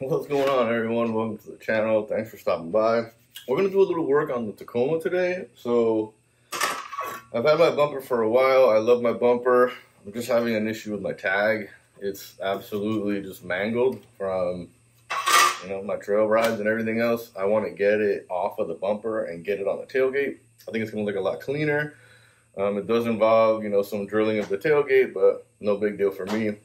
What's going on, everyone? Welcome to the channel. Thanks for stopping by. We're going to do a little work on the Tacoma today. So I've had my bumper for a while. I love my bumper. I'm just having an issue with my tag. It's absolutely just mangled from, my trail rides and everything else. I want to get it off of the bumper and get it on the tailgate. I think it's going to look a lot cleaner. It does involve, some drilling of the tailgate, but no big deal for me.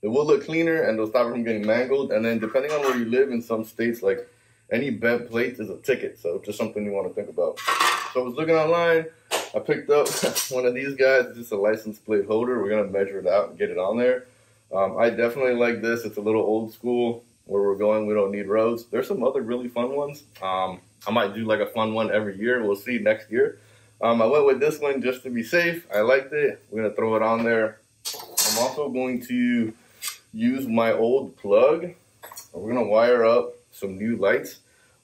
It will look cleaner and it'll stop it from getting mangled. And then depending on where you live, in some states, like any bent plates is a ticket. So just something you want to think about. So I was looking online. I picked up one of these guys. It's just a license plate holder. We're going to measure it out and get it on there. I definitely like this. It's a little old school. Where we're going, we don't need roads. There's some other really fun ones. I might do like a fun one every year. We'll see next year. I went with this one just to be safe. I liked it. We're going to throw it on there. I'm also going to use my old plug. We're going to wire up some new lights.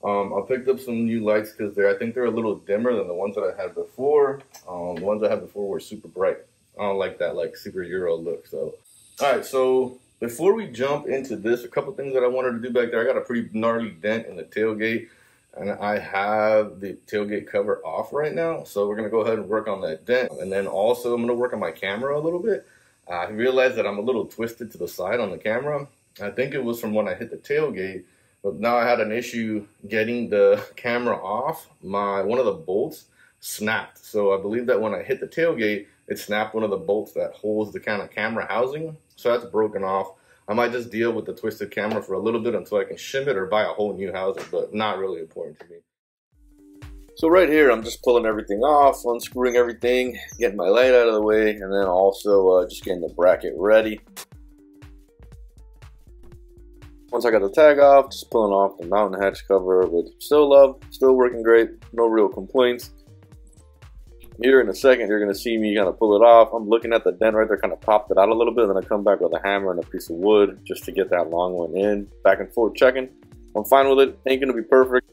I picked up some new lights because I think they're a little dimmer than the ones that I had before. The ones I had before were super bright. I don't like that super Euro look. So, all right, so before we jump into this, a couple things that I wanted to do back there. I got a pretty gnarly dent in the tailgate, and I have the tailgate cover off right now. So we're going to go ahead and work on that dent. And then also I'm going to work on my camera a little bit. I realized that I'm a little twisted to the side on the camera. I think it was from when I hit the tailgate, but now I had an issue getting the camera off. One of the bolts snapped. So I believe that when I hit the tailgate, it snapped one of the bolts that holds the kind of camera housing. So that's broken off. I might just deal with the twisted camera for a little bit until I can shim it or buy a whole new housing, but not really important to me. So right here, I'm just pulling everything off, unscrewing everything, getting my light out of the way, and then also just getting the bracket ready. Once I got the tag off, just pulling off the mountain hatch cover, which still love, still working great, no real complaints. Here in a second, you're going to see me kind of pull it off. I'm looking at the dent right there, kind of popped it out a little bit, and then I come back with a hammer and a piece of wood just to get that long one in, back and forth checking. I'm fine with it, ain't going to be perfect.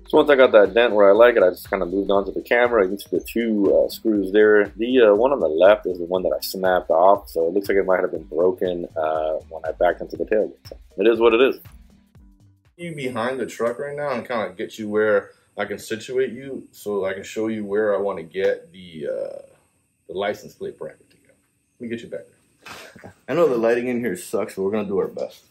So once I got that dent where I like it, I just kind of moved on to the camera. You can see the two screws there. The one on the left is the one that I snapped off, so it looks like it might have been broken when I backed into the tailgate. So it is what it is. You behind the truck right now and kind of get you where I can situate you so I can show you where I want to get the license plate bracket to go. Let me get you back there. I know the lighting in here sucks, but we're going to do our best.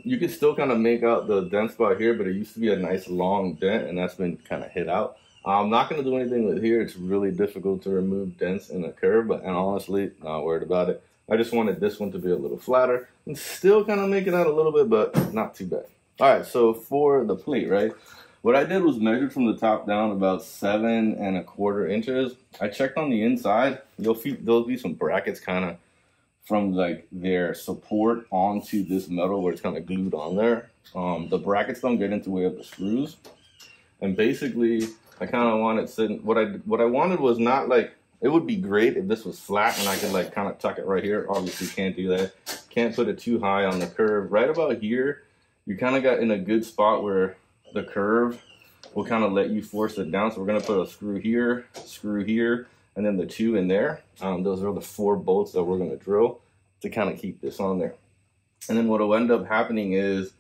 You can still kind of make out the dent spot here, but it used to be a nice long dent, and that's been kind of hit out. I'm not going to do anything with here. It's really difficult to remove dents in a curve, and honestly, not worried about it. I just wanted this one to be a little flatter and still kind of make it out a little bit, but not too bad. All right, so for the plate, right? What I did was measured from the top down about 7 1/4 inches. I checked on the inside. There'll be some brackets kind of from like their support onto this metal where it's kind of glued on there. The brackets don't get into the way of the screws. And basically, I kind of wanted sitting. What I wanted was not like, it would be great if this was flat and I could like kind of tuck it right here. Obviously, can't do that. Can't put it too high on the curve. Right about here, you kind of got in a good spot where the curve will kind of let you force it down. So we're gonna put a screw here, and then the 2 in there. Those are the 4 bolts that we're gonna drill to kind of keep this on there. And then what will end up happening is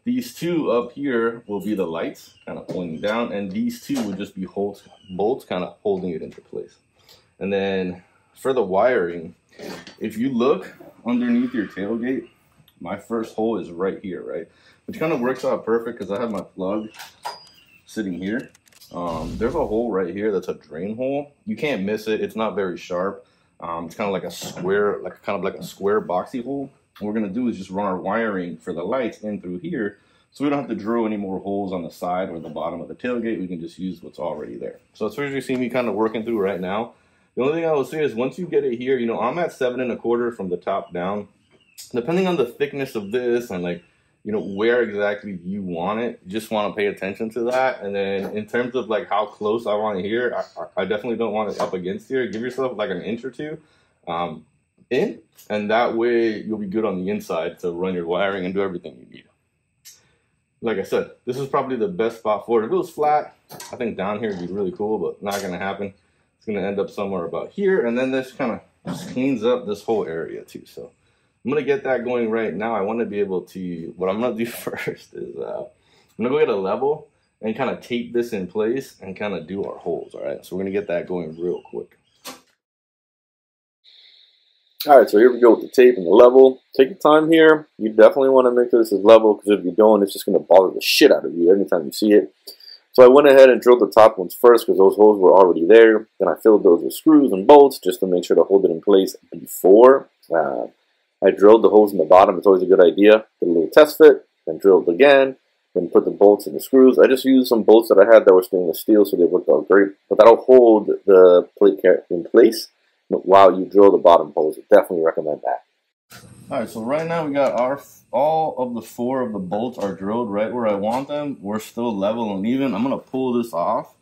these 2 up here will be the lights kind of pointing down, and these 2 would just be bolts kind of holding it into place. And then for the wiring, if you look underneath your tailgate, my first hole is right here, right? Which kind of works out perfect because I have my plug sitting here. There's a hole right here that's a drain hole. You can't miss it. It's not very sharp. It's kind of like a square, square boxy hole. What we're gonna do is just run our wiring for the lights in through here, so we don't have to drill any more holes on the side or the bottom of the tailgate. We can just use what's already there. So that's what you see me kind of working through right now. The only thing I will say is once you get it here, I'm at 7 1/4 from the top down. Depending on the thickness of this and like, where exactly you want it, you just want to pay attention to that. And then in terms of like how close I want it here, I definitely don't want it up against here. Give yourself like an inch or 2 in, and that way you'll be good on the inside to run your wiring and do everything you need. Like I said, this is probably the best spot for it. If it was flat, I think down here would be really cool, but not going to happen. It's going to end up somewhere about here, and then this kind of just cleans up this whole area too. So I'm gonna get that going right now. I want to be able to, what I'm gonna do first is I'm gonna go get a level and kind of tape this in place and kind of do our holes. All right, so we're gonna get that going real quick. All right, so here we go with the tape and the level. Take your time here. You definitely want to make this as level, because if you don't, it's just going to bother the shit out of you anytime you see it. So I went ahead and drilled the top ones first because those holes were already there. Then I filled those with screws and bolts just to make sure to hold it in place before. I drilled the holes in the bottom. It's always a good idea. Did a little test fit, then drilled again, then put the bolts and the screws. I just used some bolts that I had that were stainless steel, so they worked out great. But that'll hold the plate in place while you drill the bottom holes. I definitely recommend that. All right, so right now we got all of the 4 of the bolts are drilled right where I want them. We're still level and even. I'm gonna pull this off,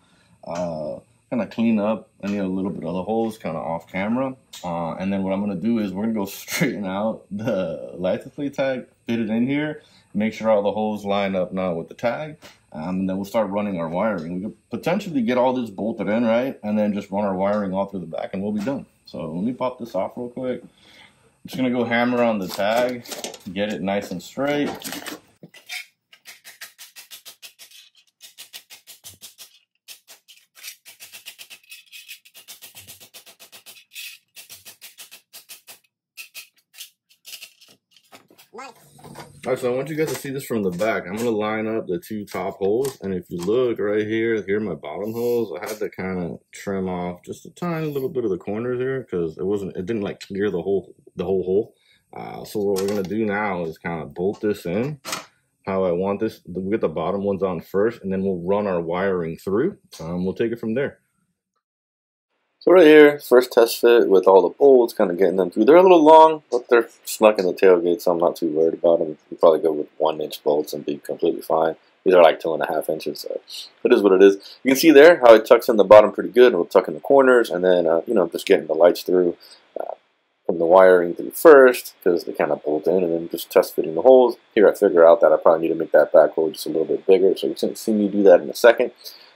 kind of clean up any a little bit of the holes, kind of off camera, and then what I'm gonna do is we're gonna go straighten out the license plate tag, fit it in here, make sure all the holes line up now with the tag, and then we'll start running our wiring. We could potentially get all this bolted in, right, and then just run our wiring all through the back, and we'll be done. So let me pop this off real quick. I'm just gonna go hammer on the tag, get it nice and straight. Alright, so I want you guys to see this from the back. I'm gonna line up the 2 top holes, and if you look right here, here are my bottom holes. I had to kind of trim off just a tiny little bit of the corners here because it didn't like clear the whole hole. So what we're gonna do now is kind of bolt this in how I want this. We'll get the bottom ones on first, and then we'll run our wiring through. We'll take it from there. So right here, first test fit with all the bolts, kind of getting them through. They're a little long, but they're snuck in the tailgate, so I'm not too worried about them. You probably go with 1-inch bolts and be completely fine. These are like 2.5 inches, so it is what it is. You can see there how it tucks in the bottom pretty good, and we'll tuck in the corners, and then, just getting the lights through from the wiring through first, because they kind of bolt in, and then just test fitting the holes. Here I figure out that I probably need to make that back hole just a little bit bigger, so you'll see me do that in a second.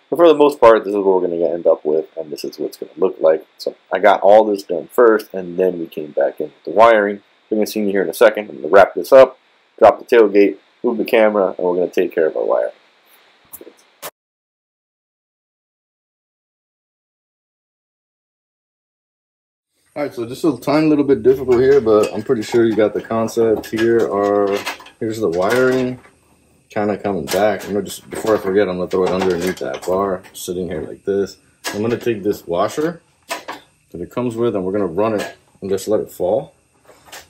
But for the most part, this is what we're going to end up with, and this is what it's going to look like. So I got all this done first, and then we came back in with the wiring. You're going to see me here in a second. I'm going to wrap this up, drop the tailgate, move the camera, and we're going to take care of our wiring. All right, so just a tiny little bit difficult here, but I'm pretty sure you got the concept. Here's the wiring. Kind of coming back. I'm gonna just, before I forget, I'm gonna throw it underneath that bar, sitting here like this. I'm gonna take this washer that it comes with, and we're gonna run it and just let it fall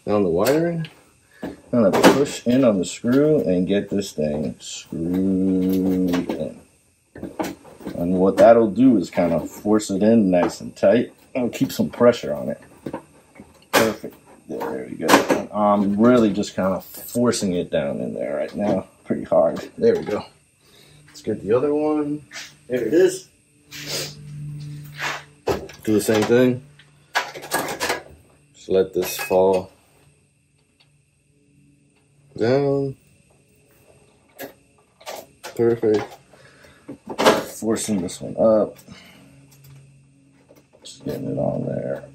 down the wiring. Kind of push in on the screw and get this thing screwed in. And what that'll do is kind of force it in nice and tight. It'll keep some pressure on it. Perfect. There we go. I'm really just kind of forcing it down in there right now. Pretty hard. There we go. Let's get the other one. There it is. Do the same thing. Just let this fall down. Perfect. Forcing this one up. Just getting it on there.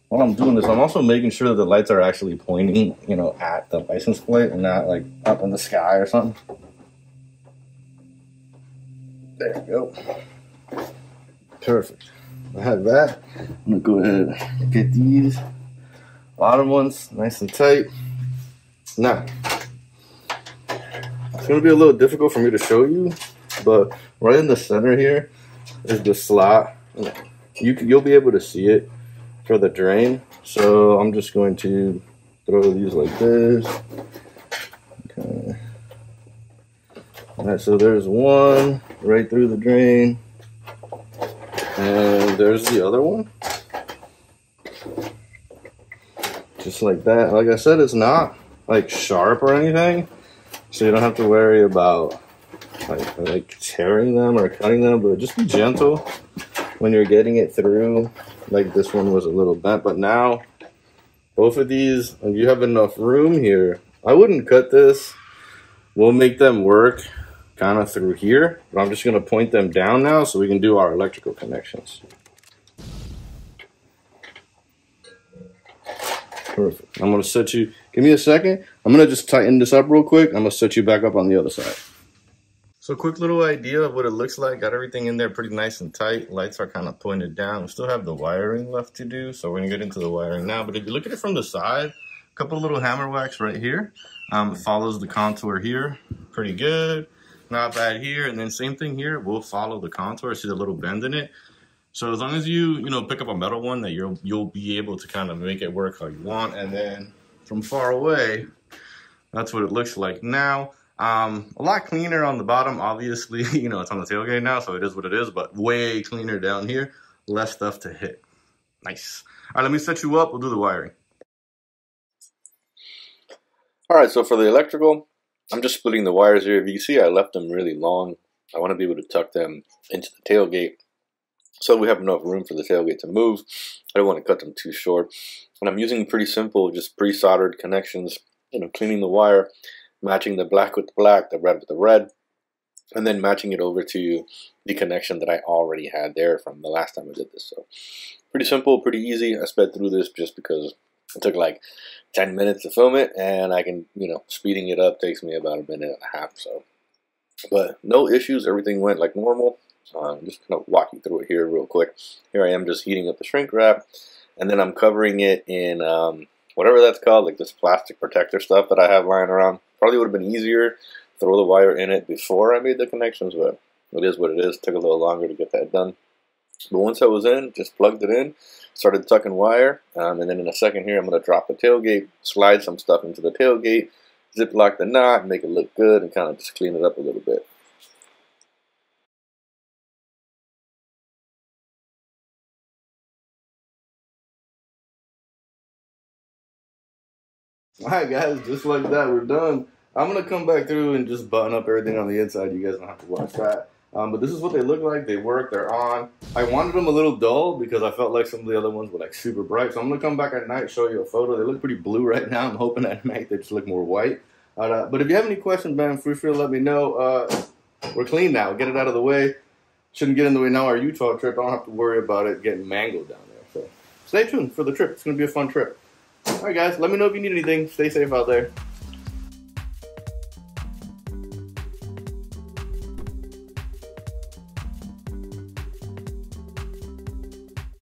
While I'm doing this, I'm also making sure that the lights are actually pointing, at the license plate and not like up in the sky or something. There we go. Perfect. I have that. I'm gonna go ahead and get these bottom ones nice and tight. Now, it's gonna be a little difficult for me to show you, but right in the center here is the slot. You'll be able to see it for the drain. So I'm just going to throw these like this. Okay. All right, so there's one right through the drain, and there's the other one. Just like that. Like I said, it's not like sharp or anything, so you don't have to worry about like tearing them or cutting them, but just be gentle when you're getting it through. Like this one was a little bent, but now both of these, you have enough room here. I wouldn't cut this. We'll make them work kind of through here, but I'm just going to point them down now so we can do our electrical connections. Perfect. I'm gonna set you, give me a second. I'm gonna just tighten this up real quick. I'm gonna set you back up on the other side. So quick little idea of what it looks like. Got everything in there pretty nice and tight. Lights are kind of pointed down. We still have the wiring left to do, so we're gonna get into the wiring now. But if you look at it from the side, a couple of little hammer whacks right here. It follows the contour here. Pretty good. Not bad here. And then same thing here. We'll follow the contour. See the little bend in it. So as long as you pick up a metal one, that you'll be able to kind of make it work how you want. And then from far away, that's what it looks like now. A lot cleaner on the bottom, obviously. It's on the tailgate now, so it is what it is. But way cleaner down here, less stuff to hit. Nice. All right, let me set you up. We'll do the wiring. All right, so for the electrical, I'm just splitting the wires here. If you can see, I left them really long. I want to be able to tuck them into the tailgate, so we have enough room for the tailgate to move. I don't want to cut them too short. And I'm using pretty simple, just pre-soldered connections, cleaning the wire, matching the black with the black, the red with the red, and then matching it over to the connection that I already had there from the last time I did this. So pretty simple, pretty easy. I sped through this just because it took like 10 minutes to film it, and I can, speeding it up takes me about a minute and a half. So, but no issues. Everything went like normal. I'm just going to walk you through it here real quick. Here I am just heating up the shrink wrap, and then I'm covering it in whatever that's called, like this plastic protector stuff that I have lying around. Probably would have been easier to throw the wire in it before I made the connections, but it is what it is. Took a little longer to get that done. But once I was in, just plugged it in, started tucking wire, and then in a second here I'm going to drop the tailgate, slide some stuff into the tailgate, zip lock the knot, make it look good, and kind of just clean it up a little bit. Alright guys, just like that, we're done. I'm going to come back through and just button up everything on the inside. You guys don't have to watch that. But this is what they look like. They work, they're on. I wanted them a little dull because I felt like some of the other ones were like super bright. So I'm going to come back at night, show you a photo. They look pretty blue right now. I'm hoping at night they just look more white. But if you have any questions, man, feel free to let me know. We're clean now. Get it out of the way. Shouldn't get in the way now. Our Utah trip, I don't have to worry about it getting mangled down there. So stay tuned for the trip. It's going to be a fun trip. All right, guys, let me know if you need anything. Stay safe out there.